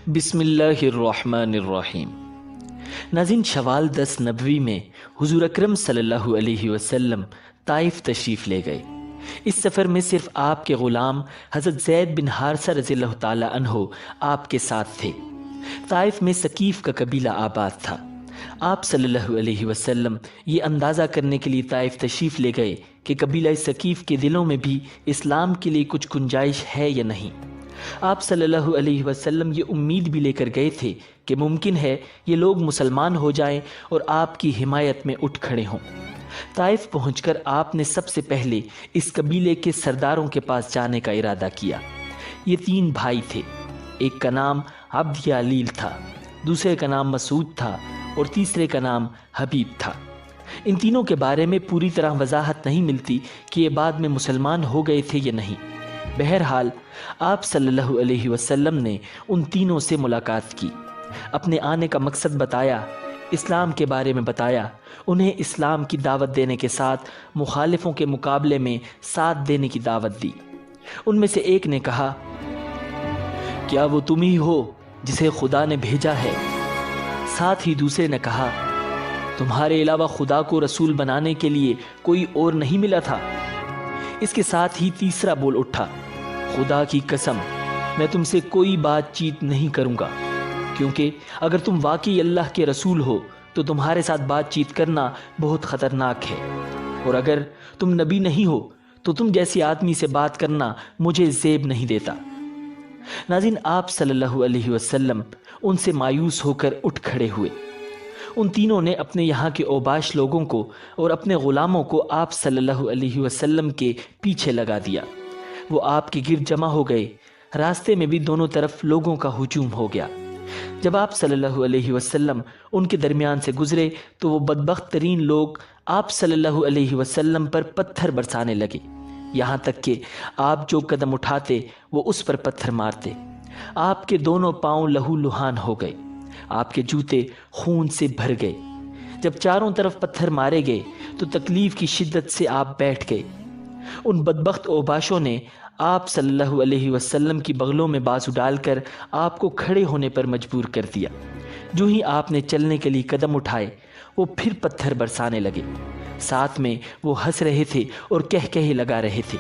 بسم اللہ الرحمن الرحیم۔ ناظرین، شوال 10 نبوی میں حضور اکرم صلی اللہ علیہ وسلم طائف تشریف لے گئے۔ اس سفر میں صرف آپ کے غلام حضرت زید بن حارثہ رضی اللہ تعالی عنہ آپ کے ساتھ تھے۔ طائف میں ثقیف کا قبیلہ آباد تھا۔ آپ صلی اللہ علیہ وسلم یہ اندازہ کرنے کے لیے طائف تشریف لے گئے کہ قبیلہ ثقیف کے دلوں میں بھی اسلام کے لیے کچھ گنجائش ہے یا نہیں۔ آپ صلی اللہ علیہ وسلم یہ امید بھی لے کر گئے تھے کہ ممکن ہے یہ لوگ مسلمان ہو جائیں اور آپ کی حمایت میں اٹھ کھڑے ہوں۔ طائف پہنچ کر آپ نے سب سے پہلے اس قبیلے کے سرداروں کے پاس جانے کا ارادہ کیا۔ یہ 3 بھائی تھے۔ ایک کا نام عبد یا علیل تھا، دوسرے کا نام مسعود تھا اور تیسرے کا نام حبیب تھا۔ ان تینوں کے بارے میں پوری طرح وضاحت نہیں ملتی کہ یہ بعد میں مسلمان ہو گئے تھے یا نہیں۔ بہرحال آپ صلی اللہ علیہ وسلم نے ان تینوں سے ملاقات کی، اپنے آنے کا مقصد بتایا، اسلام کے بارے میں بتایا، انہیں اسلام کی دعوت دینے کے ساتھ مخالفوں کے مقابلے میں ساتھ دینے کی دعوت دی۔ ان میں سے ایک نے کہا، کیا وہ تم ہی ہو جسے خدا نے بھیجا ہے؟ ساتھ ہی دوسرے نے کہا، تمہارے علاوہ خدا کو رسول بنانے کے لیے کوئی اور نہیں ملا تھا؟ اس کے ساتھ ہی تیسرا بول اٹھا، خدا کی قسم میں تم سے کوئی بات چیت نہیں کروں گا، کیونکہ اگر تم واقعی اللہ کے رسول ہو تو تمہارے ساتھ بات چیت کرنا بہت خطرناک ہے، اور اگر تم نبی نہیں ہو تو تم جیسے آدمی سے بات کرنا مجھے زیب نہیں دیتا۔ ناظرین، آپ صلی اللہ علیہ وسلم ان سے مایوس ہو کر اٹھ کھڑے ہوئے۔ ان تینوں نے اپنے یہاں کے اوباش لوگوں کو اور اپنے غلاموں کو آپ صلی اللہ علیہ وسلم کے پیچھے لگا دیا۔ وہ آپ کے گرد جمع ہو گئے۔ راستے میں بھی دونوں طرف لوگوں کا ہجوم ہو گیا۔ جب آپ صلی اللہ علیہ وسلم ان کے درمیان سے گزرے تو وہ بدبخت ترین لوگ آپ صلی اللہ علیہ وسلم پر پتھر برسانے لگے، یہاں تک کہ آپ جو قدم اٹھاتے وہ اس پر پتھر مارتے۔ آپ کے دونوں پاؤں لہو لہان ہو گئے، آپ کے جوتے خون سے بھر گئے۔ جب چاروں طرف پتھر مارے گئے تو تکلیف کی شدت سے آپ بیٹھ گئے۔ ان بدبخت اوباشوں نے آپ صلی اللہ علیہ وسلم کی بغلوں میں بازو ڈال کر آپ کو کھڑے ہونے پر مجبور کر دیا۔ جو ہی آپ نے چلنے کے لیے قدم اٹھائے وہ پھر پتھر برسانے لگے۔ ساتھ میں وہ ہنس رہے تھے اور کہے لگا رہے تھے۔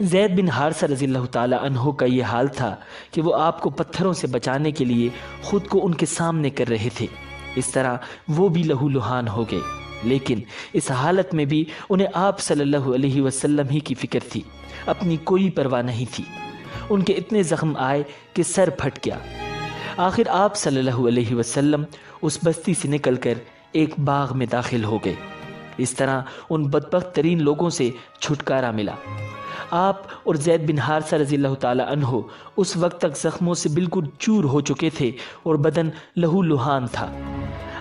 زید بن حارثہ رضی اللہ تعالی عنہ کا یہ حال تھا کہ وہ آپ کو پتھروں سے بچانے کے لیے خود کو ان کے سامنے کر رہے تھے۔ اس طرح وہ بھی لہو لہان ہو گئے، لیکن اس حالت میں بھی انہیں آپ صلی اللہ علیہ وسلم ہی کی فکر تھی، اپنی کوئی پرواہ نہیں تھی۔ ان کے اتنے زخم آئے کہ سر پھٹ گیا۔ آخر آپ صلی اللہ علیہ وسلم اس بستی سے نکل کر ایک باغ میں داخل ہو گئے۔ اس طرح ان بدبخت ترین لوگوں سے چھٹکارا ملا۔ آپ اور زید بن حارثہ رضی اللہ تعالی عنہ اس وقت تک زخموں سے بالکل چور ہو چکے تھے اور بدن لہو لہان تھا۔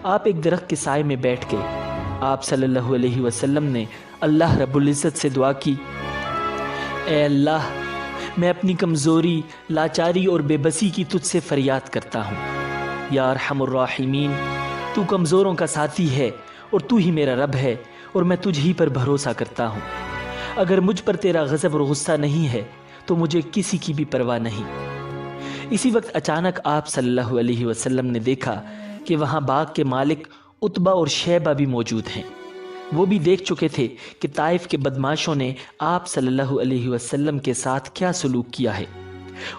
آپ ایک درخت کے سائے میں بیٹھ گئے۔ آپ صلی اللہ علیہ وسلم نے اللہ رب العزت سے دعا کی، اے اللہ، میں اپنی کمزوری، لاچاری اور بے بسی کی تجھ سے فریاد کرتا ہوں۔ یا ارحم الراحمین، تو کمزوروں کا ساتھی ہے اور تو ہی میرا رب ہے، اور میں تجھ ہی پر بھروسہ کرتا ہوں۔ اگر مجھ پر تیرا غضب اور غصہ نہیں ہے تو مجھے کسی کی بھی پرواہ نہیں۔ اسی وقت اچانک آپ صلی اللہ علیہ وسلم نے دیکھا کہ وہاں باغ کے مالک عتبہ اور شیبہ بھی موجود ہیں۔ وہ بھی دیکھ چکے تھے کہ طائف کے بدماشوں نے آپ صلی اللہ علیہ وسلم کے ساتھ کیا سلوک کیا ہے۔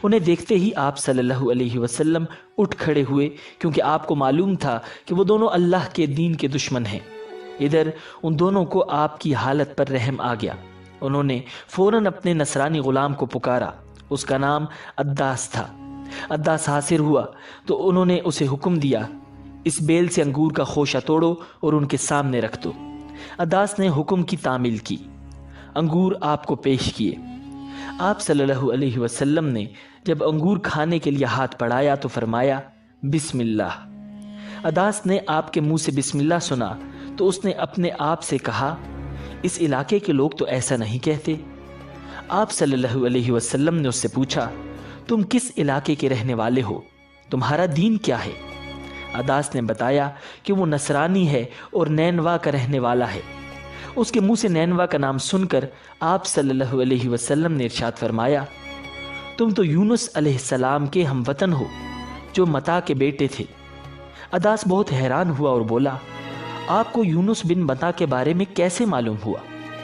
انہیں دیکھتے ہی آپ صلی اللہ علیہ وسلم اٹھ کھڑے ہوئے، کیونکہ آپ کو معلوم تھا کہ وہ دونوں اللہ کے دین کے دشمن ہیں۔ ادھر ان دونوں کو آپ کی حالت پر رحم آ گیا۔ انہوں نے فوراً اپنے نصرانی غلام کو پکارا، اس کا نام عداس تھا۔ عداس حاضر ہوا تو انہوں نے اسے حکم دیا، اس بیل سے انگور کا خوشہ توڑو اور ان کے سامنے رکھ دو۔ عداس نے حکم کی تعمیل کی، انگور آپ کو پیش کیے۔ آپ صلی اللہ علیہ وسلم نے جب انگور کھانے کے لیے ہاتھ بڑھایا تو فرمایا، بسم اللہ۔ عداس نے آپ کے منہ سے بسم اللہ سنا تو اس نے اپنے آپ سے کہا، اس علاقے کے لوگ تو ایسا نہیں کہتے۔ آپ صلی اللہ علیہ وسلم نے اس سے پوچھا، تم کس علاقے کے رہنے والے ہو؟ تمہارا دین کیا ہے؟ عداس نے بتایا کہ وہ نصرانی ہے اور نینوا کا رہنے والا ہے۔ اس کے منہ سے نینوا کا نام سن کر آپ صلی اللہ علیہ وسلم نے ارشاد فرمایا، تم تو یونس علیہ السلام کے ہم وطن ہو، جو متا کے بیٹے تھے۔ عداس بہت حیران ہوا اور بولا، آپ کو یونس بن متا کے بارے میں کیسے معلوم ہوا؟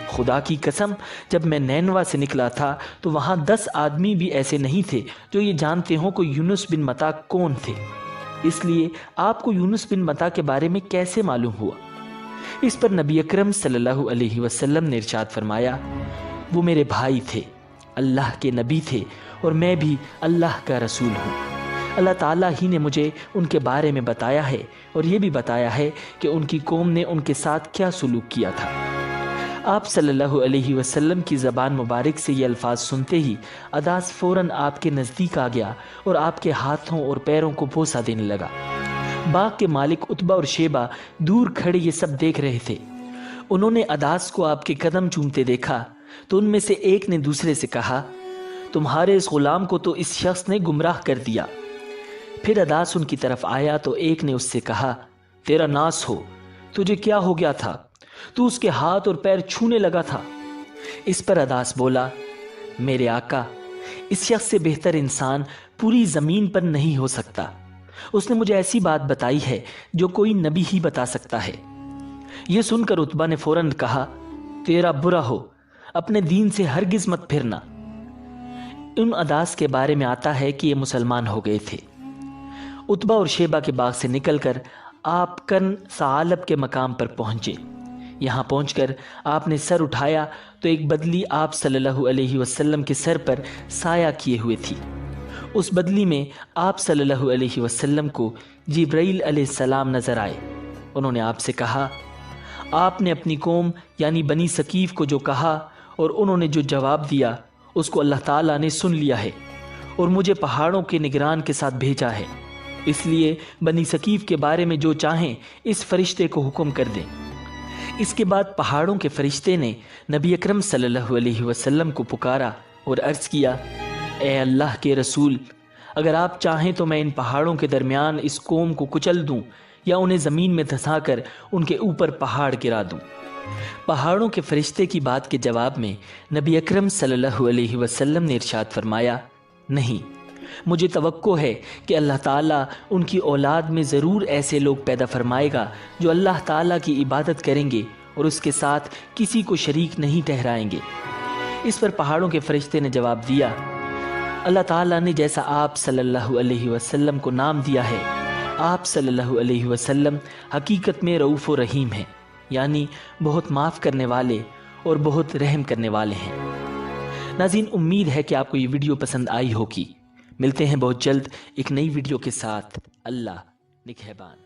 خدا کی قسم، جب میں نینوا سے نکلا تھا تو وہاں 10 آدمی بھی ایسے نہیں تھے جو یہ جانتے ہوں کہ یونس بن متا کون تھے، اس لیے آپ کو یونس بن متا کے بارے میں کیسے معلوم ہوا؟ اس پر نبی اکرم صلی اللہ علیہ وسلم نے ارشاد فرمایا، وہ میرے بھائی تھے، اللہ کے نبی تھے، اور میں بھی اللہ کا رسول ہوں۔ اللہ تعالیٰ ہی نے مجھے ان کے بارے میں بتایا ہے، اور یہ بھی بتایا ہے کہ ان کی قوم نے ان کے ساتھ کیا سلوک کیا تھا۔ آپ صلی اللہ علیہ وسلم کی زبان مبارک سے یہ الفاظ سنتے ہی عداس فوراً آپ کے نزدیک آ گیا اور آپ کے ہاتھوں اور پیروں کو بوسہ دینے لگا۔ باغ کے مالک عتبہ اور شیبہ دور کھڑے یہ سب دیکھ رہے تھے۔ انہوں نے عداس کو آپ کے قدم چومتے دیکھا تو ان میں سے ایک نے دوسرے سے کہا، تمہارے اس غلام کو تو اس شخص نے گمراہ کر دیا۔ پھر عداس ان کی طرف آیا تو ایک نے اس سے کہا، تیرا ناس ہو، تجھے کیا ہو گیا تھا؟ تو اس کے ہاتھ اور پیر چھونے لگا تھا۔ اس پر عداس بولا، میرے آقا، اس شخص سے بہتر انسان پوری زمین پر نہیں ہو سکتا۔ اس نے مجھے ایسی بات بتائی ہے جو کوئی نبی ہی بتا سکتا ہے۔ یہ سن کر عتبہ نے فوراً کہا، تیرا برا ہو، اپنے دین سے ہرگز مت پھرنا۔ ان عداس کے بارے میں آتا ہے کہ یہ مسلمان ہو گئے تھے۔ عتبہ اور شیبہ کے باغ سے نکل کر آپ کرن ثعالب کے مقام پر پہنچے۔ یہاں پہنچ کر آپ نے سر اٹھایا تو ایک بدلی آپ صلی اللہ علیہ وسلم کے سر پر سایہ کیے ہوئے تھی۔ اس بدلی میں آپ صلی اللہ علیہ وسلم کو جبرائیل علیہ السلام نظر آئے۔ انہوں نے آپ سے کہا، آپ نے اپنی قوم یعنی بنی ثقیف کو جو کہا اور انہوں نے جو جواب دیا اس کو اللہ تعالیٰ نے سن لیا ہے اور مجھے پہاڑوں کے نگران کے ساتھ بھیجا ہے، اس لیے بنی ثقیف کے بارے میں جو چاہیں اس فرشتے کو حکم کر دیں۔ اس کے بعد پہاڑوں کے فرشتے نے نبی اکرم صلی اللہ علیہ وسلم کو پکارا اور عرض کیا، اے اللہ کے رسول، اگر آپ چاہیں تو میں ان پہاڑوں کے درمیان اس قوم کو کچل دوں یا انہیں زمین میں دھسا کر ان کے اوپر پہاڑ گرا دوں۔ پہاڑوں کے فرشتے کی بات کے جواب میں نبی اکرم صلی اللہ علیہ وسلم نے ارشاد فرمایا، نہیں، مجھے توقع ہے کہ اللہ تعالیٰ ان کی اولاد میں ضرور ایسے لوگ پیدا فرمائے گا جو اللہ تعالیٰ کی عبادت کریں گے اور اس کے ساتھ کسی کو شریک نہیں ٹھہرائیں گے۔ اس پر پہاڑوں کے فرشتے نے جواب دیا، اللہ تعالیٰ نے جیسا آپ صلی اللہ علیہ وسلم کو نام دیا ہے، آپ صلی اللہ علیہ وسلم حقیقت میں رؤوف و رحیم ہیں، یعنی بہت معاف کرنے والے اور بہت رحم کرنے والے ہیں۔ ناظرین، امید ہے کہ آپ کو یہ ویڈیو پسند آئی ہوگی۔ ملتے ہیں بہت جلد ایک نئی ویڈیو کے ساتھ۔ اللہ نگہبان۔